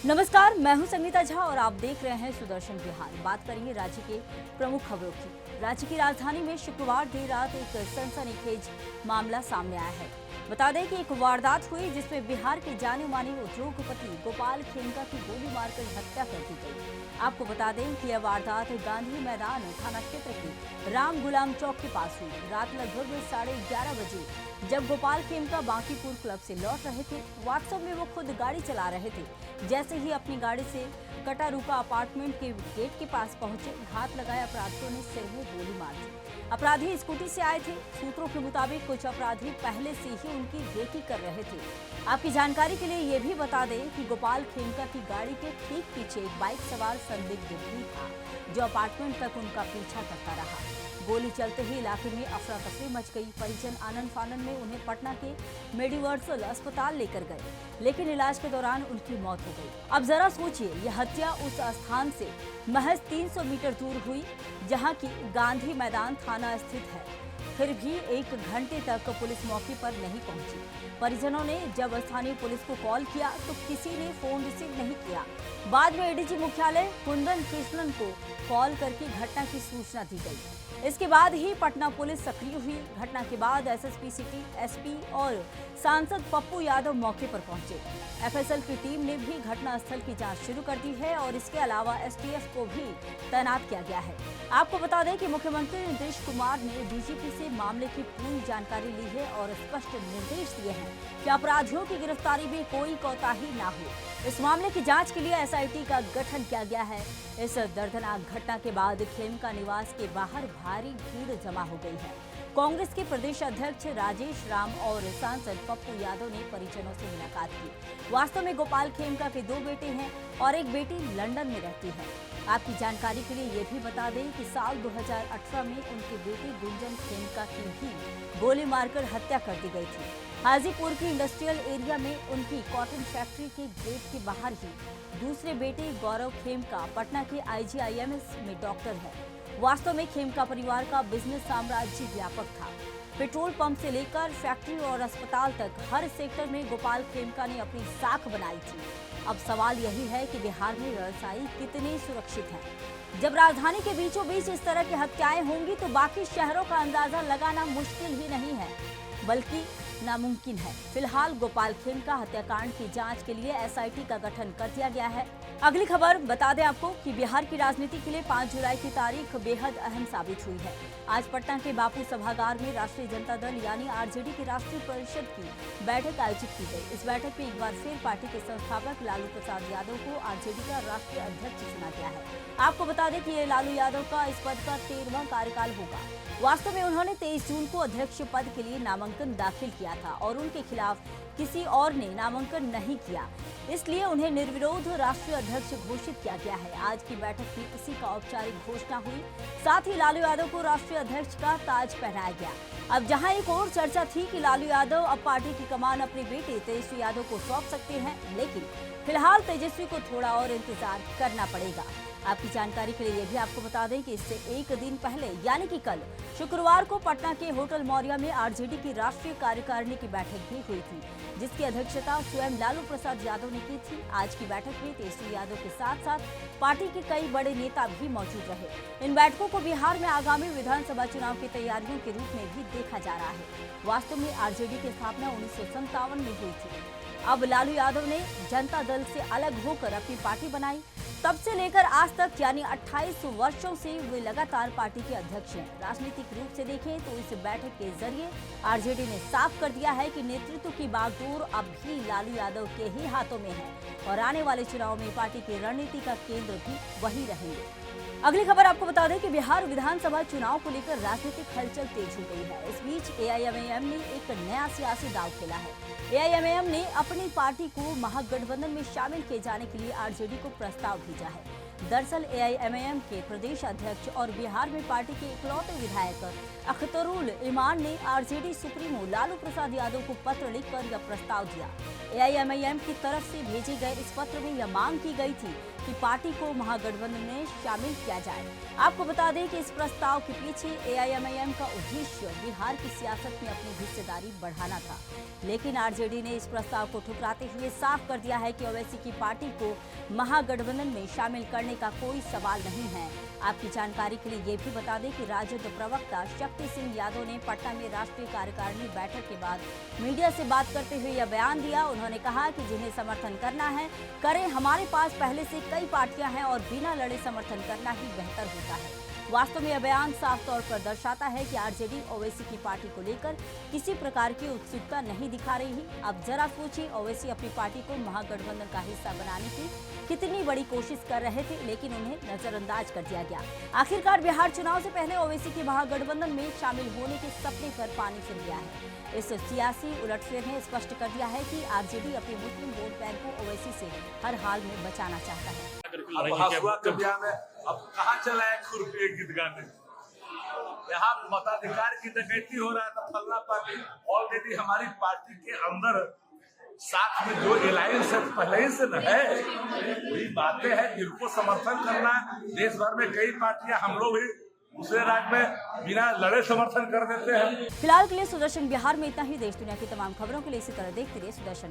नमस्कार, मैं हूं संगीता झा और आप देख रहे हैं सुदर्शन बिहार। बात करेंगे राज्य के प्रमुख खबरों की। राज्य की राजधानी में शुक्रवार देर रात एक सनसनीखेज मामला सामने आया है। बता दें कि एक वारदात हुई जिसमें बिहार के जाने माने उद्योगपति गोपाल खेमका की गोली मारकर हत्या कर दी गई। आपको बता दें कि यह वारदात गांधी मैदान थाना क्षेत्र के राम गुलाम चौक के पास हुई। रात लगभग 11:30 बजे जब गोपाल खेमका बांकीपुर क्लब से लौट रहे थे, वास्तव में वो खुद गाड़ी चला रहे थे। जैसे ही अपनी गाड़ी से कटारूका अपार्टमेंट के गेट के पास पहुंचे, घात लगाए अपराधियों ने सिर में गोली मार दी। अपराधी स्कूटी से आए थे। सूत्रों के मुताबिक कुछ अपराधी पहले से ही उनकी रेकी कर रहे थे। आपकी जानकारी के लिए ये भी बता दें कि गोपाल खेमका की गाड़ी के ठीक पीछे एक बाइक सवार संदिग्ध भी था, जो अपार्टमेंट तक उनका पीछा करता रहा। गोली चलते ही इलाके में अफरा तफरी मच गई। परिजन आनंद फानन में उन्हें पटना के मेडिवर्सल अस्पताल लेकर गए, लेकिन इलाज के दौरान उनकी मौत हो गई। अब जरा सोचिए, यह हत्या उस स्थान से महज 300 मीटर दूर हुई जहां की गांधी मैदान थाना स्थित है। फिर भी 1 घंटे तक पुलिस मौके पर नहीं पहुंची। परिजनों ने जब स्थानीय पुलिस को कॉल किया तो किसी ने फोन रिसीव नहीं किया। बाद में एडीजी मुख्यालय कुंदन कृष्णन को कॉल करके घटना की सूचना दी गई। इसके बाद ही पटना पुलिस सक्रिय हुई। घटना के बाद एसएसपी सिटी, एसपी और सांसद पप्पू यादव मौके पर पहुंचे। एफएसएल की टीम ने भी घटनास्थल की जांच शुरू कर दी है और इसके अलावा एसटीएफ को भी तैनात किया गया है। आपको बता दें कि मुख्यमंत्री नीतीश कुमार ने डीजीपी से मामले की पूरी जानकारी ली है और स्पष्ट निर्देश दिए हैं कि अपराधियों की गिरफ्तारी में कोई कोताही ना हो। इस मामले की जांच के लिए एसआईटी का गठन किया गया है। इस दर्दनाक घटना के बाद खेमका निवास के बाहर भारी भीड़ जमा हो गई है। कांग्रेस के प्रदेश अध्यक्ष राजेश राम और सांसद पप्पू यादव ने परिजनों से मुलाकात की। वास्तव में गोपाल खेमका के 2 बेटे हैं और एक बेटी लंदन में रहती है। आपकी जानकारी के लिए ये भी बता दें कि साल 2018 में उनके बेटे गुंजन खेमका की भी गोली मारकर हत्या कर दी गई थी। हाजीपुर की इंडस्ट्रियल एरिया में उनकी कॉटन फैक्ट्री के गेट के बाहर ही दूसरे बेटे गौरव खेमका पटना के आईजीआईएमएस में डॉक्टर है। वास्तव में खेमका परिवार का बिजनेस साम्राज्य व्यापक था। पेट्रोल पंप से लेकर फैक्ट्री और अस्पताल तक हर सेक्टर में गोपाल खेमका ने अपनी साख बनाई थी। अब सवाल यही है कि बिहार में व्यवसायी कितने सुरक्षित हैं। जब राजधानी के बीचों बीच इस तरह की हत्याएं होंगी तो बाकी शहरों का अंदाजा लगाना मुश्किल ही नहीं है, बल्कि नामुमकिन है। फिलहाल गोपाल खेमका हत्याकांड की जांच के लिए एसआईटी का गठन कर दिया गया है। अगली खबर बता दें आपको कि बिहार की राजनीति के लिए 5 जुलाई की तारीख बेहद अहम साबित हुई है। आज पटना के बापू सभागार में राष्ट्रीय जनता दल यानी आरजेडी की राष्ट्रीय परिषद की बैठक आयोजित की गई। इस बैठक में एक बार फिर पार्टी के संस्थापक लालू प्रसाद यादव को आरजेडी का राष्ट्रीय अध्यक्ष चुना गया है। आपको बता दें कि ये लालू यादव का इस पद का 13वां कार्यकाल होगा। वास्तव में उन्होंने 23 जून को अध्यक्ष पद के लिए नामांकन दाखिल किया था और उनके खिलाफ किसी और ने नामांकन नहीं किया, इसलिए उन्हें निर्विरोध राष्ट्रीय अध्यक्ष घोषित किया गया है। आज की बैठक में इसी का औपचारिक घोषणा हुई। साथ ही लालू यादव को राष्ट्रीय अध्यक्ष का ताज पहनाया गया। अब जहां एक और चर्चा थी कि लालू यादव अब पार्टी की कमान अपने बेटे तेजस्वी यादव को सौंप सकते हैं, लेकिन फिलहाल तेजस्वी को थोड़ा और इंतजार करना पड़ेगा। आपकी जानकारी के लिए ये भी आपको बता दें कि इससे एक दिन पहले यानी कि कल शुक्रवार को पटना के होटल मौर्या में आरजेडी की राष्ट्रीय कार्यकारिणी की बैठक भी हुई थी, जिसकी अध्यक्षता स्वयं लालू प्रसाद यादव ने की थी। आज की बैठक में तेजस्वी यादव के साथ साथ पार्टी के कई बड़े नेता भी मौजूद रहे। इन बैठकों को बिहार में आगामी विधानसभा चुनाव की तैयारियों के रूप में भी देखा जा रहा है। वास्तव में आरजेडी की स्थापना 1957 में हुई थी। अब लालू यादव ने जनता दल से अलग होकर अपनी पार्टी बनाई। तब से लेकर आज तक यानी 28 वर्षों से वे लगातार पार्टी के अध्यक्ष हैं। राजनीतिक रूप से देखें तो इस बैठक के जरिए आरजेडी ने साफ कर दिया है कि नेतृत्व की बागडोर अब भी लालू यादव के ही हाथों में है और आने वाले चुनाव में पार्टी की रणनीति का केंद्र भी वही रहेंगे। अगली खबर आपको बता दें कि बिहार विधानसभा चुनाव को लेकर राजनीतिक हलचल तेज हो गई है। इस बीच एआईएमआईएम ने एक नया सियासी दांव खेला है। एआईएमआईएम ने अपनी पार्टी को महागठबंधन में शामिल किए जाने के लिए आरजेडी को प्रस्ताव भेजा है। दरअसल एआईएमआईएम के प्रदेश अध्यक्ष और बिहार में पार्टी के इकलौते विधायक अख्तरुल इमान ने आरजेडी सुप्रीमो लालू प्रसाद यादव को पत्र लिखकर यह प्रस्ताव दिया। एआईएमआईएम की तरफ से भेजे गए इस पत्र में यह मांग की गई थी की पार्टी को महागठबंधन में शामिल किया जाए। आपको बता दें कि इस प्रस्ताव के पीछे एआईएमआईएम का उद्देश्य बिहार की सियासत में अपनी हिस्सेदारी बढ़ाना था, लेकिन आरजेडी ने इस प्रस्ताव को ठुकराते हुए साफ कर दिया है कि ओवैसी की पार्टी को महागठबंधन में शामिल करने का कोई सवाल नहीं है। आपकी जानकारी के लिए ये भी बता दें कि राजद प्रवक्ता शक्ति सिंह यादव ने पटना में राष्ट्रीय कार्यकारिणी बैठक के बाद मीडिया से बात करते हुए यह बयान दिया। उन्होंने कहा कि जिन्हें समर्थन करना है करें, हमारे पास पहले से कई पार्टियां हैं और बिना लड़े समर्थन करना ही बेहतर होता है। वास्तव में यह बयान साफ तौर पर दर्शाता है कि आरजेडी ओवैसी की पार्टी को लेकर किसी प्रकार की उत्सुकता नहीं दिखा रही है। अब जरा सोचिए, ओवैसी अपनी पार्टी को महागठबंधन का हिस्सा बनाने की कितनी बड़ी कोशिश कर रहे थे, लेकिन उन्हें नजरअंदाज कर दिया गया। आखिरकार बिहार चुनाव से पहले ओवैसी के महागठबंधन में शामिल होने के सपने पर पानी फिर गया है। इस सियासी उलटफेर ने स्पष्ट कर दिया है कि आरजेडी अपने मुस्लिम वोट बैंक को ओवैसी से हर हाल में बचाना चाहता है। अब कहाँ चला है खुरपी गीत गाने? यहाँ मताधिकार की डकैती हो रहा है तो फलना पार्टी ऑलरेडी हमारी पार्टी के अंदर साथ में जो अलायंस है पहले ही से न है, वही बातें हैं जिनको समर्थन करना। देश भर में कई पार्टियां, हम लोग भी दूसरे राज्य में बिना लड़े समर्थन कर देते हैं। फिलहाल के लिए सुदर्शन बिहार में इतना ही। देश दुनिया की तमाम खबरों के लिए इसी तरह देखते रहिए सुदर्शन।